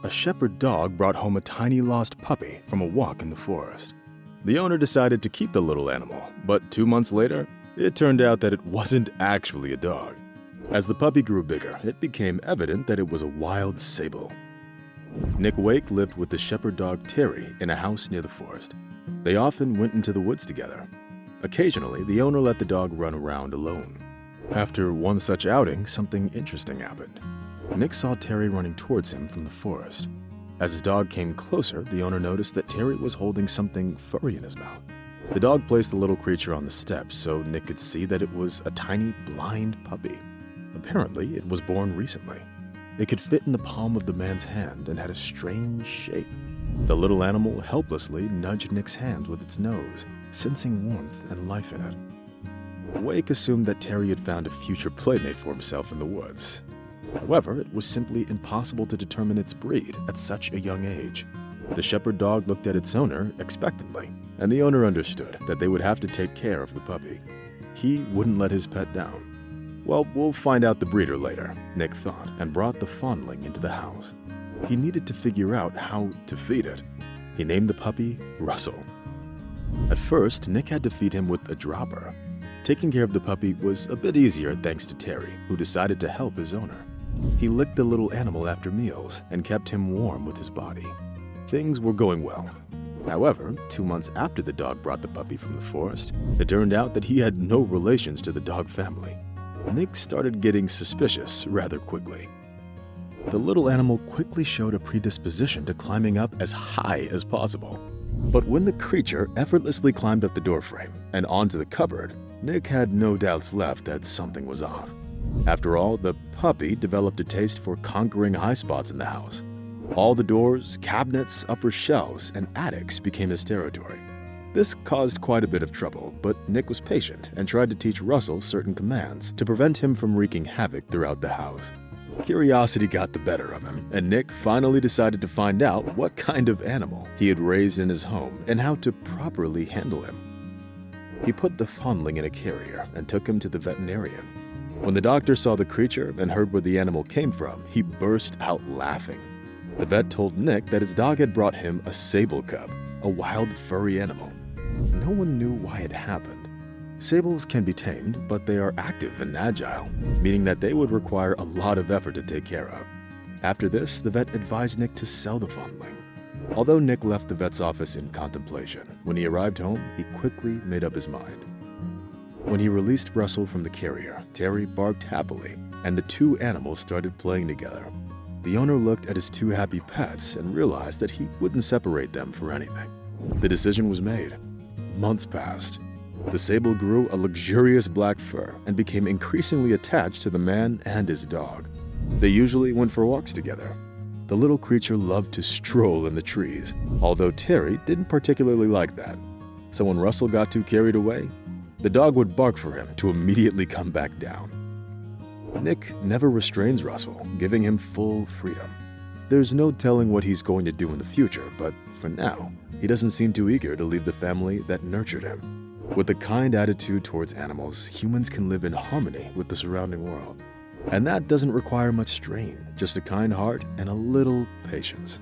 A shepherd dog brought home a tiny lost puppy from a walk in the forest. The owner decided to keep the little animal, but 2 months later, it turned out that it wasn't actually a dog. As the puppy grew bigger, it became evident that it was a wild sable. Nick Wake lived with the shepherd dog Terry in a house near the forest. They often went into the woods together. Occasionally, the owner let the dog run around alone. After one such outing, something interesting happened. Nick saw Terry running towards him from the forest. As his dog came closer, the owner noticed that Terry was holding something furry in his mouth. The dog placed the little creature on the steps so Nick could see that it was a tiny, blind puppy. Apparently, it was born recently. It could fit in the palm of the man's hand and had a strange shape. The little animal helplessly nudged Nick's hands with its nose, sensing warmth and life in it. Wake assumed that Terry had found a future playmate for himself in the woods. However, it was simply impossible to determine its breed at such a young age. The shepherd dog looked at its owner expectantly, and the owner understood that they would have to take care of the puppy. He wouldn't let his pet down. Well, we'll find out the breeder later, Nick thought, and brought the fondling into the house. He needed to figure out how to feed it. He named the puppy Russell. At first, Nick had to feed him with a dropper. Taking care of the puppy was a bit easier thanks to Terry, who decided to help his owner. He licked the little animal after meals and kept him warm with his body. Things were going well. However, 2 months after the dog brought the puppy from the forest, it turned out that he had no relations to the dog family. Nick started getting suspicious rather quickly. The little animal quickly showed a predisposition to climbing up as high as possible. But when the creature effortlessly climbed up the doorframe and onto the cupboard, Nick had no doubts left that something was off. After all, the puppy developed a taste for conquering high spots in the house. All the doors, cabinets, upper shelves, and attics became his territory. This caused quite a bit of trouble, but Nick was patient and tried to teach Russell certain commands to prevent him from wreaking havoc throughout the house. Curiosity got the better of him, and Nick finally decided to find out what kind of animal he had raised in his home and how to properly handle him. He put the fondling in a carrier and took him to the veterinarian. When the doctor saw the creature and heard where the animal came from, he burst out laughing. The vet told Nick that his dog had brought him a sable cub, a wild furry animal. No one knew why it happened. Sables can be tamed, but they are active and agile, meaning that they would require a lot of effort to take care of. After this, the vet advised Nick to sell the fondling. Although Nick left the vet's office in contemplation, when he arrived home, he quickly made up his mind. When he released Russell from the carrier, Terry barked happily, and the two animals started playing together. The owner looked at his two happy pets and realized that he wouldn't separate them for anything. The decision was made. Months passed. The sable grew a luxurious black fur and became increasingly attached to the man and his dog. They usually went for walks together. The little creature loved to stroll in the trees, although Terry didn't particularly like that. So when Russell got too carried away, the dog would bark for him to immediately come back down. Nick never restrains Russell, giving him full freedom. There's no telling what he's going to do in the future, but for now, he doesn't seem too eager to leave the family that nurtured him. With a kind attitude towards animals, humans can live in harmony with the surrounding world. And that doesn't require much strain, just a kind heart and a little patience.